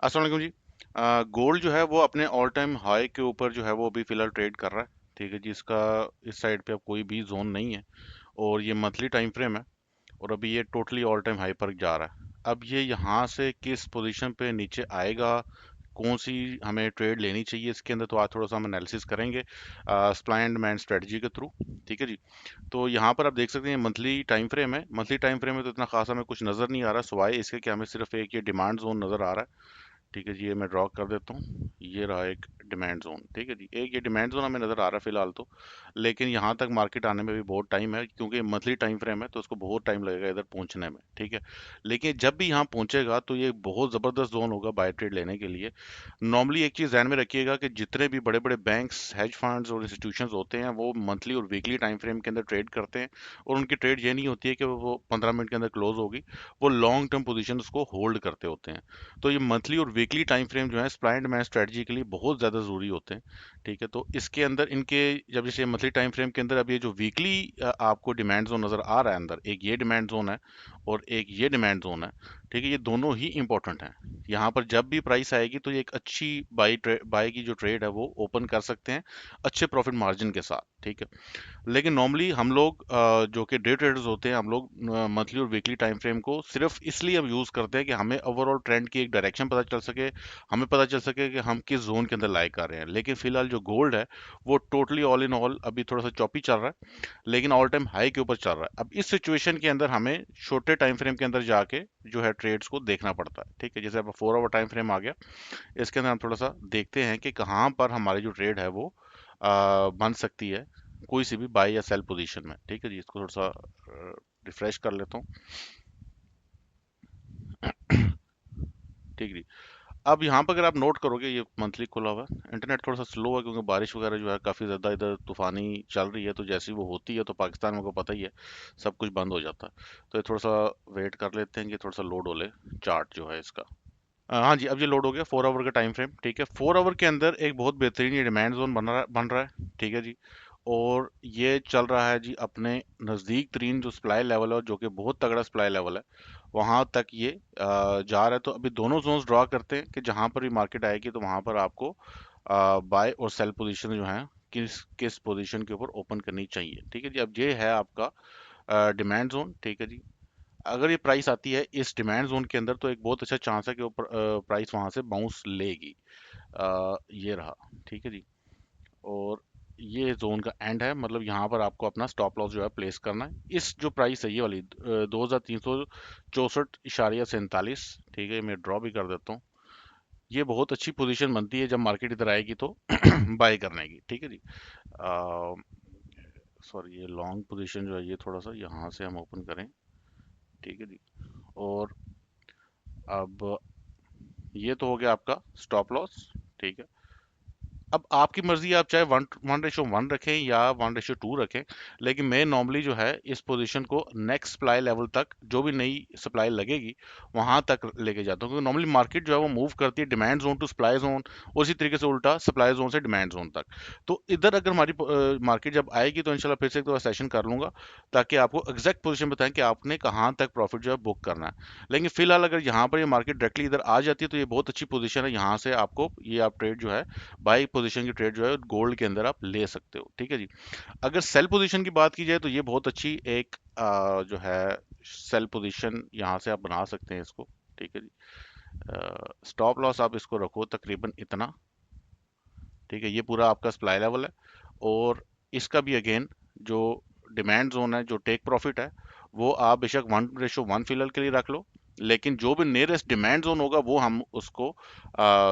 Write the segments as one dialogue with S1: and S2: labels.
S1: अस्सलाम वालेकुम जी। गोल्ड जो है वो अपने ऑल टाइम हाई के ऊपर जो है वो अभी फिलहाल ट्रेड कर रहा है। ठीक है जी, इसका इस साइड पे अब कोई भी जोन नहीं है और ये मंथली टाइम फ्रेम है और अभी ये टोटली ऑल टाइम हाई पर जा रहा है। अब ये यहाँ से किस पोजीशन पे नीचे आएगा, कौन सी हमें ट्रेड लेनी चाहिए, इसके अंदर तो आज थोड़ा सा हम एनालिसिस करेंगे सप्लाई एंड डिमांड स्ट्रेटजी के थ्रू। ठीक है जी। तो यहाँ पर आप देख सकते हैं मंथली टाइम फ्रेम है। मंथली टाइम फ्रेम में तो इतना खास हमें कुछ नजर नहीं आ रहा, सिवाय इसके कि हमें सिर्फ एक ये डिमांड जोन नजर आ रहा है। ठीक है जी, ये मैं ड्रॉ कर देता हूँ। ये रहा एक डिमांड जोन। ठीक है जी, एक ये डिमांड जोन हमें नज़र आ रहा है फिलहाल तो। लेकिन यहाँ तक मार्केट आने में भी बहुत टाइम है, क्योंकि मंथली टाइम फ्रेम है तो उसको बहुत टाइम लगेगा इधर पहुँचने में। ठीक है, लेकिन जब भी यहाँ पहुँचेगा तो ये बहुत ज़बरदस्त जोन होगा बाय ट्रेड लेने के लिए। नॉर्मली एक चीज़ ध्यान में रखिएगा कि जितने भी बड़े बड़े बैंक्स, हेज फंड्स और इंस्टीट्यूशंस होते हैं वो मंथली और वीकली टाइम फ्रेम के अंदर ट्रेड करते हैं। और उनकी ट्रेड ये नहीं होती है कि वो 15 मिनट के अंदर क्लोज होगी, वो लॉन्ग टर्म पोजिशन को होल्ड करते होते हैं। तो ये मंथली और वीकली टाइम फ्रेम जो है सप्लाई एंड डिमांड स्ट्रेटजी के लिए बहुत ज़्यादा ज़रूरी होते हैं। ठीक है, तो इसके अंदर इनके जब जैसे मंथली टाइम फ्रेम के अंदर अब ये जो वीकली आपको डिमांड जोन नज़र आ रहा है अंदर, एक ये डिमांड जोन है और एक ये डिमांड जोन है। ठीक है, ये दोनों ही इंपॉर्टेंट हैं। यहाँ पर जब भी प्राइस आएगी तो ये एक अच्छी बाई की जो ट्रेड है वो ओपन कर सकते हैं अच्छे प्रॉफिट मार्जिन के साथ। ठीक है, लेकिन नॉर्मली हम लोग जो कि डे ट्रेडर्स होते हैं, हम लोग मंथली और वीकली टाइम फ्रेम को सिर्फ इसलिए हम यूज़ करते हैं कि हमें ओवरऑल ट्रेंड की एक डायरेक्शन पता चल सके, हमें पता चल सके कि हम किस जोन के अंदर लाई कर रहे हैं। लेकिन फिलहाल जो गोल्ड है वो टोटली ऑल इन ऑल अभी थोड़ा सा चॉपी चल रहा है, लेकिन ऑल टाइम हाई के ऊपर चल रहा है। अब इस सिचुएशन के अंदर हमें छोटे टाइम फ्रेम के अंदर जाके जो है ट्रेड्स को देखना पड़ता है। ठीक है, जैसे अब 4 आवर टाइम फ्रेम आ गया, इसके अंदर हम थोड़ा सा देखते हैं कि कहाँ पर हमारी जो ट्रेड है वो बन सकती है कोई सी भी बाय या सेल पोजीशन में। ठीक है जी, इसको थोड़ा सा रिफ्रेश कर लेता हूँ। ठीक है जी। अब यहाँ पर अगर आप नोट करोगे, ये मंथली खुला हुआ है। इंटरनेट थोड़ा सा स्लो है क्योंकि बारिश वगैरह जो है काफ़ी ज़्यादा इधर तूफानी चल रही है, तो जैसी वो होती है तो पाकिस्तान में को पता ही है सब कुछ बंद हो जाता है। तो ये थोड़ा सा वेट कर लेते हैं कि थोड़ा सा लोड हो ले चार्ट जो है इसका। हाँ जी, अब ये लोड हो गया 4 आवर का टाइम फ्रेम। ठीक है, 4 आवर के अंदर एक बहुत बेहतरीन ये डिमांड जोन बन रहा है। ठीक है जी, और ये चल रहा है जी अपने नज़दीक तरीन जो सप्लाई लेवल है, जो कि बहुत तगड़ा सप्लाई लेवल है, वहाँ तक ये जा रहा है। तो अभी दोनों जोन्स ड्रॉ करते हैं कि जहाँ पर भी मार्केट आएगी तो वहाँ पर आपको बाय और सेल पोजीशन जो है किस किस पोजीशन के ऊपर ओपन करनी चाहिए। ठीक है जी, अब ये है आपका डिमांड जोन। ठीक है जी, अगर ये प्राइस आती है इस डिमांड जोन के अंदर तो एक बहुत अच्छा चांस है कि ऊपर प्राइस वहां से बाउंस लेगी। ये रहा। ठीक है जी, और ये जोन का एंड है, मतलब यहाँ पर आपको अपना स्टॉप लॉस जो है प्लेस करना है। इस जो प्राइस है ये वाली 2364.47। ठीक है, मैं ड्रॉ भी कर देता हूँ। ये बहुत अच्छी पोजीशन बनती है जब मार्केट इधर आएगी तो बाय करने की। ठीक है जी, सॉरी ये लॉन्ग पोजीशन जो है ये थोड़ा सा यहाँ से हम ओपन करें। ठीक है जी, और अब ये तो हो गया आपका स्टॉप लॉस। ठीक है, अब आपकी मर्जी है, आप चाहे 1:1 रखें या 1:2 रखें। लेकिन मैं नॉर्मली जो है इस पोजीशन को नेक्स्ट सप्लाई लेवल तक, जो भी नई सप्लाई लगेगी वहां तक लेके जाता हूँ, क्योंकि नॉर्मली मार्केट जो है वो मूव करती है demand zone to supply zone, उसी तरीके से उल्टा सप्लाई जोन से डिमांड जोन तक। तो इधर अगर हमारी मार्केट जब आएगी तो इंशाल्लाह फिर से एक दो सेशन कर लूंगा, ताकि आपको एग्जैक्ट पोजीशन बताएं कि आपने कहाँ तक प्रॉफिट जो है बुक करना है। लेकिन फिलहाल अगर यहाँ पर ये मार्केट डायरेक्टली इधर आ जाती है तो ये बहुत अच्छी पोजीशन है, यहाँ से आपको ये आप ट्रेड जो है बाई पोजीशन की ट्रेड जो है गोल्ड के अंदर आप ले सकते हो। ठीक है जी, अगर सेल पोजीशन की बात की जाए तो ये बहुत अच्छी एक जो है सेल पोजीशन यहाँ से आप बना सकते हैं इसको। ठीक है जी, स्टॉप लॉस आप इसको रखो तकरीबन इतना। ठीक है, ये पूरा आपका सप्लाई लेवल है, और इसका भी अगेन जो डिमांड जोन है, जो टेक प्रॉफिट है, वो आप बेशक 1:1 फिलहाल के लिए रख लो। लेकिन जो भी नियरेस्ट डिमांड जोन होगा वो हम उसको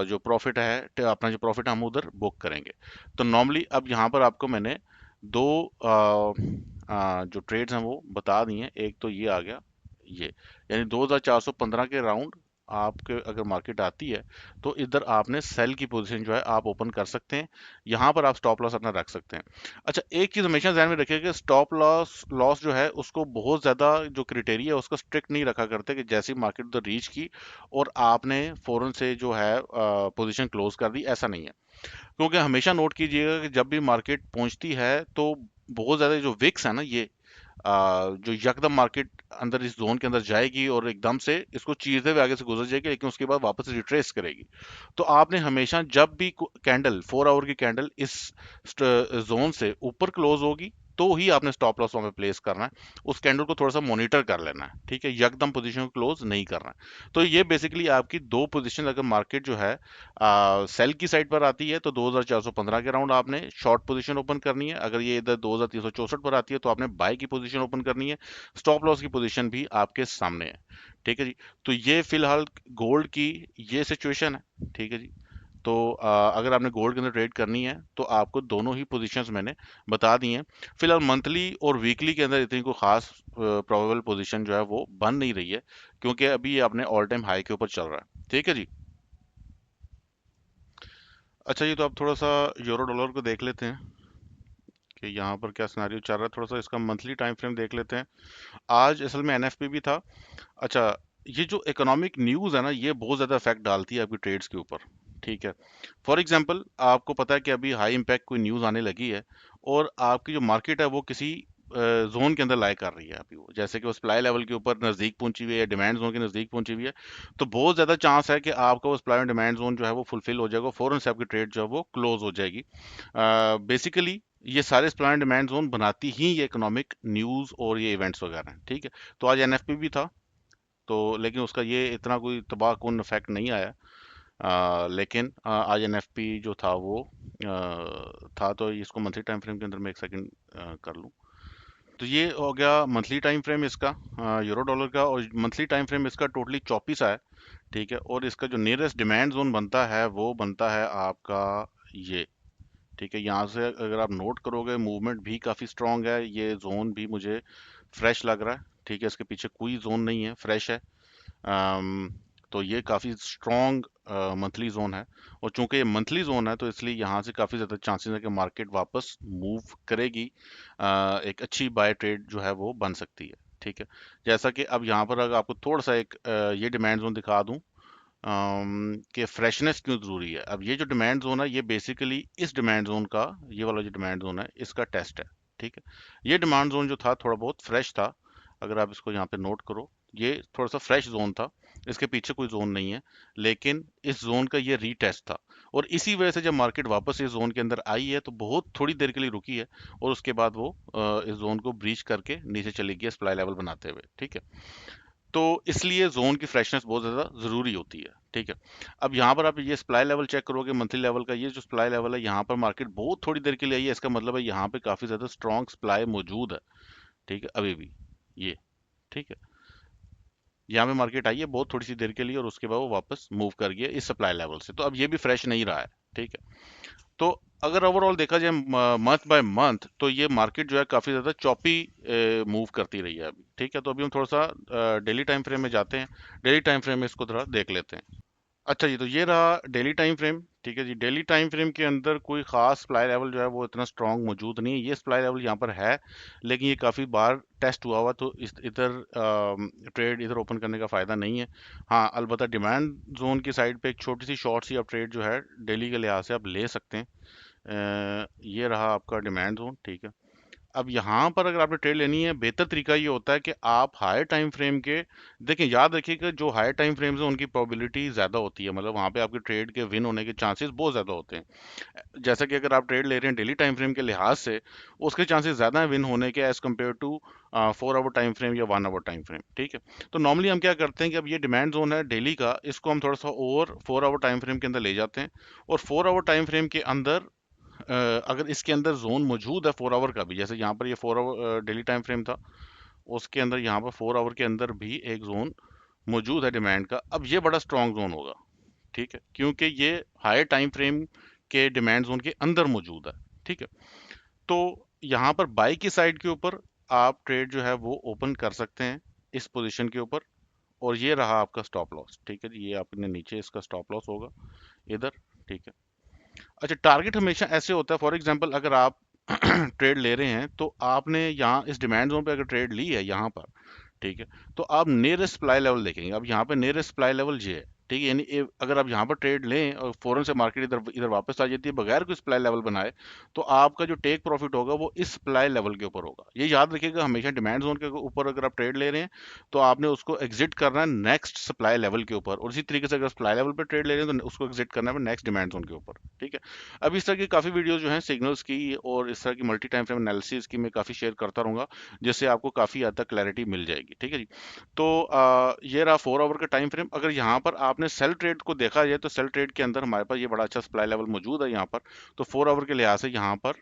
S1: जो प्रॉफिट है, अपना जो प्रॉफिट हम उधर बुक करेंगे। तो नॉर्मली अब यहाँ पर आपको मैंने दो जो ट्रेड्स हैं वो बता दी हैं। एक तो ये आ गया, ये यानी 2415 के राउंड आपके अगर मार्केट आती है तो इधर आपने सेल की पोजीशन जो है आप ओपन कर सकते हैं। यहाँ पर आप स्टॉप लॉस अपना रख सकते हैं। अच्छा, एक चीज हमेशा ध्यान में रखिएगा कि स्टॉप लॉस लॉस जो है उसको बहुत ज्यादा जो क्राइटेरिया है उसका स्ट्रिक्ट नहीं रखा करते कि जैसी मार्केट उधर रीच की और आपने फौरन से जो है पोजीशन क्लोज कर दी, ऐसा नहीं है। क्योंकि हमेशा नोट कीजिएगा कि जब भी मार्केट पहुंचती है तो बहुत ज्यादा जो विक्स है ना, ये जो यकदम मार्केट अंदर इस जोन के अंदर जाएगी और एकदम से इसको चीरते हुए आगे से गुजर जाएगी, लेकिन उसके बाद वापस रिट्रेस करेगी। तो आपने हमेशा जब भी कैंडल 4 आवर की कैंडल इस जोन से ऊपर क्लोज होगी तो ही आपने स्टॉप लॉस वहां पे प्लेस करना है। उस कैंडल को थोड़ा सा मॉनिटर कर लेना है, ठीक है, यकदम पोजीशन को क्लोज नहीं करना है। तो ये बेसिकली आपकी दो पोजीशन, अगर मार्केट जो है सेल की साइड पर आती है तो 2415 के राउंड आपने शॉर्ट पोजीशन ओपन करनी है। अगर ये इधर 2364 पर आती है तो आपने बाय की पोजीशन ओपन करनी है। स्टॉप लॉस की पोजीशन भी आपके सामने है, ठीक है जी। तो ये फिलहाल गोल्ड की ये सिचुएशन है, ठीक है जी। तो अगर आपने गोल्ड के अंदर ट्रेड करनी है तो आपको दोनों ही पोजीशंस मैंने बता दी हैं। फिलहाल मंथली और वीकली के अंदर इतनी कोई खास प्रोबेबल पोजीशन जो है वो बन नहीं रही है, क्योंकि अभी ये अपने ऑल टाइम हाई के ऊपर चल रहा है, ठीक है जी। अच्छा जी, तो आप थोड़ा सा यूरो डॉलर को देख लेते हैं कि यहाँ पर क्या सिनेरियो चल रहा है। थोड़ा सा इसका मंथली टाइम फ्रेम देख लेते हैं। आज असल में एनएफपी भी था। अच्छा, ये जो इकोनॉमिक न्यूज़ है ना, ये बहुत ज़्यादा इफेक्ट डालती है आपकी ट्रेड्स के ऊपर, ठीक है। फॉर एग्जांपल आपको पता है कि अभी हाई इम्पैक्ट कोई न्यूज़ आने लगी है और आपकी जो मार्केट है वो किसी जोन के अंदर लाई कर रही है अभी, वो जैसे कि वो सप्लाई लेवल के ऊपर नज़दीक पहुंची हुई है या डिमांड जोन के नज़दीक पहुंची हुई है, तो बहुत ज़्यादा चांस है कि आपका वो सप्लाई और डिमांड जोन जो है वो फुलफिल हो जाएगा, फौरन से आपकी ट्रेड जो है वो क्लोज हो जाएगी। बेसिकली ये सारे सप्लाई एंड डिमांड जोन बनाती ही ये इकोनॉमिक न्यूज़ और ये इवेंट्स वगैरह हैं, ठीक है। तो आज एनएफपी भी था, तो लेकिन उसका ये इतना कोई तबाहकुन इफेक्ट नहीं आया। लेकिन आज एनएफपी जो था वो था, तो इसको मंथली टाइम फ्रेम के अंदर मैं एक सेकंड कर लूँ। तो ये हो गया मंथली टाइम फ्रेम इसका, यूरो डॉलर का, और मंथली टाइम फ्रेम इसका टोटली 24 है, ठीक है। और इसका जो नियरेस्ट डिमांड जोन बनता है वो बनता है आपका ये, ठीक है। यहाँ से अगर आप नोट करोगे मूवमेंट भी काफ़ी स्ट्रांग है, ये जोन भी मुझे फ्रेश लग रहा है, ठीक है। इसके पीछे कोई जोन नहीं है, फ्रेश है। अम, तो ये काफ़ी स्ट्रॉन्ग मंथली जोन है, और चूंकि ये मंथली जोन है तो इसलिए यहाँ से काफ़ी ज़्यादा चांसेस है कि मार्केट वापस मूव करेगी। एक अच्छी बाय ट्रेड जो है वो बन सकती है, ठीक है। जैसा कि अब यहाँ पर अगर आपको थोड़ा सा एक ये डिमांड जोन दिखा दूँ कि फ्रेशनेस क्यों ज़रूरी है। अब ये जो डिमांड जोन है ये बेसिकली इस डिमांड जोन का, ये वाला जो डिमांड जोन है इसका टेस्ट है, ठीक है। ये डिमांड जोन जो था थोड़ा बहुत फ्रेश था, अगर आप इसको यहाँ पे नोट करो, ये थोड़ा सा फ्रेश जोन था, इसके पीछे कोई जोन नहीं है, लेकिन इस जोन का ये रीटेस्ट था। और इसी वजह से जब मार्केट वापस इस जोन के अंदर आई है तो बहुत थोड़ी देर के लिए रुकी है, और उसके बाद वो इस जोन को ब्रीच करके नीचे चली गई सप्लाई लेवल बनाते हुए, ठीक है। तो इसलिए जोन की फ्रेशनेस बहुत ज़्यादा ज़रूरी होती है, ठीक है। अब यहाँ पर आप ये सप्लाई लेवल चेक करोगे मंथली लेवल का, ये जो सप्लाई लेवल है यहाँ पर मार्केट बहुत थोड़ी देर के लिए आई है, इसका मतलब है यहाँ पे काफ़ी ज़्यादा स्ट्रॉन्ग सप्लाई मौजूद है, ठीक है, अभी भी ये, ठीक है। यहाँ पे मार्केट आई है बहुत थोड़ी सी देर के लिए और उसके बाद वो वापस मूव कर गया इस सप्लाई लेवल से, तो अब ये भी फ्रेश नहीं रहा है, ठीक है। तो अगर ओवरऑल देखा जाए मंथ बाय मंथ तो ये मार्केट जो है काफ़ी ज़्यादा चॉपी मूव करती रही है अभी, ठीक है। तो अभी हम थोड़ा सा डेली टाइम फ्रेम में जाते हैं, डेली टाइम फ्रेम में इसको थोड़ा देख लेते हैं। अच्छा जी, तो ये रहा डेली टाइम फ्रेम, ठीक है जी। डेली टाइम फ्रेम के अंदर कोई खास सप्लाई लेवल जो है वो इतना स्ट्रांग मौजूद नहीं है, ये सप्लाई लेवल यहाँ पर है, लेकिन ये काफ़ी बार टेस्ट हुआ हुआ, तो इस इधर ट्रेड इधर ओपन करने का फ़ायदा नहीं है। हाँ, अलबत्ता डिमांड जोन की साइड पे एक छोटी सी शॉर्ट सी आप ट्रेड जो है डेली के लिहाज से आप ले सकते हैं। ये रहा आपका डिमांड जोन, ठीक है। अब यहाँ पर अगर आपने ट्रेड लेनी है, बेहतर तरीका ये होता है कि आप हायर टाइम फ्रेम के देखें, याद रखिएगा जो हायर टाइम फ्रेम्स हैं उनकी प्रोबेबिलिटी ज़्यादा होती है, मतलब वहाँ पे आपके ट्रेड के विन होने के चांसेस बहुत ज़्यादा होते हैं। जैसा कि अगर आप ट्रेड ले रहे हैं डेली टाइम फ्रेम के लिहाज से, उसके चांसेस ज़्यादा हैं विन होने के as compared to 4 hour time frame या 1 आवर टाइम फ्रेम, ठीक है। तो नॉर्मली हम क्या करते हैं कि अब ये डिमांड जोन है डेली का, इसको हम थोड़ा सा और 4 आवर टाइम फ्रेम के अंदर ले जाते हैं, और 4 आवर टाइम फ्रेम के अंदर अगर इसके अंदर जोन मौजूद है 4 आवर का भी, जैसे यहाँ पर ये 4 आवर डेली टाइम फ्रेम था, उसके अंदर यहाँ पर 4 आवर के अंदर भी एक जोन मौजूद है डिमांड का, अब ये बड़ा स्ट्रॉन्ग जोन होगा, ठीक है, क्योंकि ये हायर टाइम फ्रेम के डिमांड जोन के अंदर मौजूद है, ठीक है। तो यहाँ पर बाई की साइड के ऊपर आप ट्रेड जो है वो ओपन कर सकते हैं इस पोजीशन के ऊपर, और ये रहा आपका स्टॉप लॉस, ठीक है जी। ये आपने नीचे इसका स्टॉप लॉस होगा इधर, ठीक है। अच्छा, टारगेट हमेशा ऐसे होता है, फॉर एग्जांपल अगर आप ट्रेड ले रहे हैं तो आपने यहाँ इस डिमांड जोन पे अगर ट्रेड ली है यहाँ पर, ठीक है, तो आप नियरेस्ट सप्लाई लेवल देखेंगे। अब यहाँ पे नियरेस्ट सप्लाई लेवल ये है, ठीक है, यानी अगर आप यहाँ पर ट्रेड लें और फौरन से मार्केट इधर इधर वापस आ जाती है बगैर कोई सप्लाई लेवल बनाए, तो आपका जो टेक प्रॉफिट होगा वो इस सप्लाई लेवल के ऊपर होगा। ये याद रखिएगा, हमेशा डिमांड जोन के ऊपर अगर आप ट्रेड ले रहे हैं तो आपने उसको एग्जिट करना है नेक्स्ट सप्लाई लेवल के ऊपर, और इसी तरीके से अगर सप्लाई लेवल पर ट्रेड ले रहे हैं तो उसको एग्जिट करना है नेक्स्ट डिमांड जोन के ऊपर। ठीक है, अब इस तरह की काफ़ी वीडियो जो है सिग्नल्स की और इस तरह की मल्टी टाइम फ्रेम एनालिसिस की मैं काफ़ी शेयर करता रहूंगा, जिससे आपको काफ़ी हद तक क्लैरिटी मिल जाएगी। ठीक है जी। तो ये रहा 4 आवर का टाइम फ्रेम। अगर यहाँ पर आपने सेल ट्रेड को देखा जाए तो सेल ट्रेड के अंदर हमारे पास ये बड़ा अच्छा सप्लाई लेवल मौजूद है यहाँ पर। तो 4 आवर के लिहाज से यहाँ पर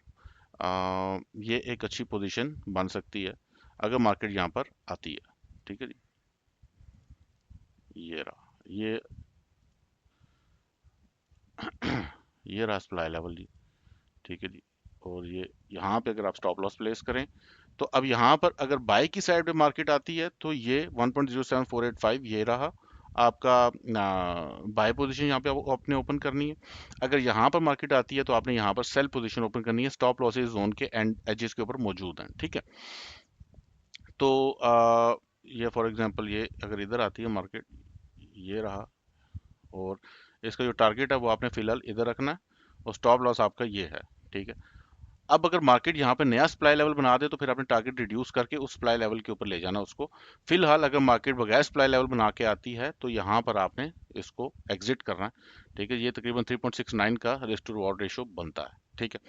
S1: ये एक अच्छी पोजीशन बन सकती है अगर मार्केट यहाँ पर आती है। ठीक है जी, ये रहा ये ये रहा सप्लाई लेवल जी। ठीक है जी, और ये यहाँ पे अगर आप स्टॉप लॉस प्लेस करें तो अब यहाँ पर अगर बाय की साइड पे मार्केट आती है तो ये 1.07485 ये रहा आपका बाय पोजीशन, यहाँ पे आपने ओपन करनी है। अगर यहाँ पर मार्केट आती है तो आपने यहाँ पर सेल पोजीशन ओपन करनी है, स्टॉप लॉसेस जोन के एंड एजेस के ऊपर मौजूद हैं। ठीक है, तो ये फॉर एग्जांपल ये अगर इधर आती है मार्केट, ये रहा, और इसका जो टारगेट है वो आपने फिलहाल इधर रखना है, और स्टॉप लॉस आपका ये है। ठीक है, अब अगर मार्केट यहाँ पे नया सप्लाई लेवल बना दे तो फिर आपने टारगेट रिड्यूस करके उस सप्लाई लेवल के ऊपर ले जाना उसको। फिलहाल अगर मार्केट बगैर सप्लाई लेवल बना के आती है तो यहाँ पर आपने इसको एग्जिट करना है। ठीक है, ये तकरीबन 3.69 का रिस्क टू रिवॉर्ड रेशो बनता है। ठीक है,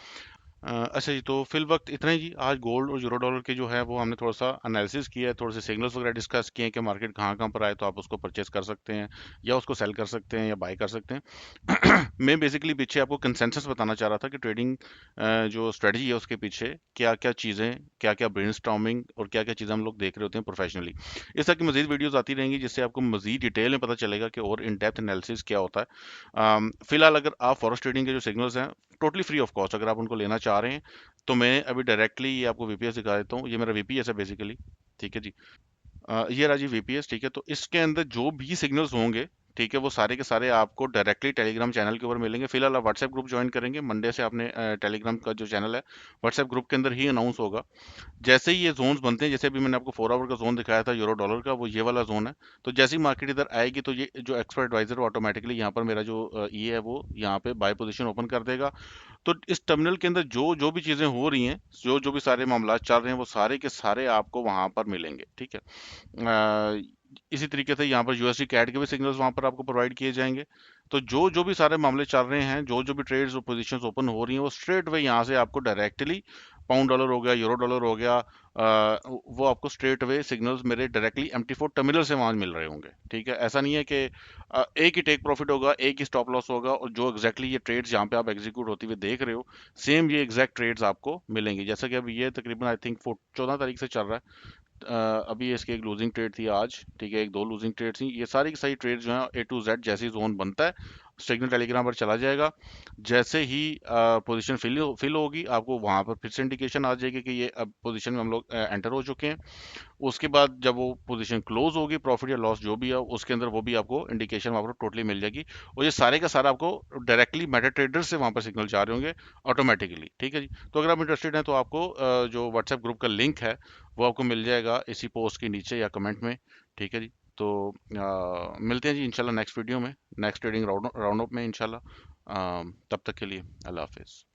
S1: अच्छा जी, तो फिल वक्त इतना ही जी। आज गोल्ड और यूरो डॉलर के जो है वो हमने थोड़ा सा एनालिसिस किया है, थोड़े से सिग्नल्स वगैरह डिस्कस किए हैं कि मार्केट कहाँ कहाँ पर आए तो आप उसको परचेस कर सकते हैं या उसको सेल कर सकते हैं या बाय कर सकते हैं। मैं बेसिकली पीछे आपको कंसेंसस बताना चाह रहा था कि ट्रेडिंग जो स्ट्रेटजी है उसके पीछे क्या क्या चीज़ें, क्या क्या ब्रेनस्टॉर्मिंग और क्या क्या चीज़ें हम लोग देख रहे होते हैं प्रोफेशनली। इस तरह की मजीद वीडियोस आती रहेंगी जिससे आपको मजीद डिटेल में पता चलेगा कि और इन डेप्थ एनालिसिस क्या होता है। फिलहाल अगर आप फॉरेक्स ट्रेडिंग के जो सिग्नल्स हैं टोटली फ्री ऑफ कॉस्ट अगर आप उनको लेना चाह रहे हैं तो मैं अभी डायरेक्टली ये आपको वीपीएस दिखा देता हूँ। ये मेरा वीपीएस है बेसिकली। ठीक है जी, ये रहा जी वीपीएस। ठीक है, तो इसके अंदर जो भी सिग्नल्स होंगे, ठीक है, वो सारे के सारे आपको डायरेक्टली टेलीग्राम चैनल के ऊपर मिलेंगे। फिलहाल आप व्हाट्सएप ग्रुप ज्वाइन करेंगे मंडे से, आपने टेलीग्राम का जो चैनल है व्हाट्सएप ग्रुप के अंदर ही अनाउंस होगा। जैसे ही ये जोन्स बनते हैं, जैसे अभी मैंने आपको 4 आवर का जोन दिखाया था यूरो डॉलर का, वो ये वाला जोन है। तो जैसे ही मार्केट इधर आएगी तो ये जो एक्सपर्ट एडवाइजर ऑटोमेटिकली यहाँ पर मेरा जो ये है वो यहाँ पे बाय पोजीशन ओपन कर देगा। तो इस टर्मिनल के अंदर जो जो भी चीजें हो रही हैं, जो जो भी सारे मामला चल रहे हैं, वो सारे के सारे आपको वहां पर मिलेंगे। ठीक है, इसी तरीके से यहाँ पर यूएसडी कैड के भी सिग्नल्स वहां पर आपको प्रोवाइड किए जाएंगे। तो जो जो भी सारे मामले चल रहे हैं, जो जो भी ट्रेड्स और पोजीशंस ओपन हो रही हैं, वो स्ट्रेट वे यहाँ से आपको डायरेक्टली पाउंड डॉलर हो गया, यूरो डॉलर हो गया, वो आपको स्ट्रेट वे सिग्नल्स मेरे डायरेक्टली MT4 टर्मिनल से वहां मिल रहे होंगे। ठीक है, ऐसा नहीं है कि एक ही टेक प्रॉफिट होगा, एक ही स्टॉप लॉस होगा, और जो एग्जैक्टली ये ट्रेड्स यहाँ पे आप एग्जीक्यूट होती हुए देख रहे हो, सेम ये एग्जैक्ट ट्रेड्स आपको मिलेंगी। जैसा कि अभी ये तकरीबन आई थिंक 14 तारीख से चल रहा है। अभी इसकी एक लूजिंग ट्रेड थी आज। ठीक है, एक दो लूजिंग ट्रेड थी। ये सारी की सारी ट्रेड जो है A to Z जैसे ही जोन बनता है सिग्नल टेलीग्राम पर चला जाएगा। जैसे ही पोजीशन फिल होगी आपको वहां पर फिर से इंडिकेशन आ जाएगी कि ये अब पोजीशन में हम लोग एंटर हो चुके हैं। उसके बाद जब वो पोजीशन क्लोज होगी, प्रॉफिट या लॉस जो भी है उसके अंदर वो भी आपको इंडिकेशन वहां पर टोटली मिल जाएगी। और ये सारे का सारा आपको डायरेक्टली मेटा ट्रेडर से वहां पर सिग्नल जा रहे होंगे ऑटोमेटिकली। ठीक है जी, तो अगर आप इंटरेस्टेड हैं तो आपको जो व्हाट्सएप ग्रुप का लिंक है वो आपको मिल जाएगा इसी पोस्ट के नीचे या कमेंट में। ठीक है जी, तो मिलते हैं जी इंशाल्लाह नेक्स्ट वीडियो में, नेक्स्ट ट्रेडिंग राउंड अप में इंशाल्लाह। तब तक के लिए अल्लाह हाफिज़।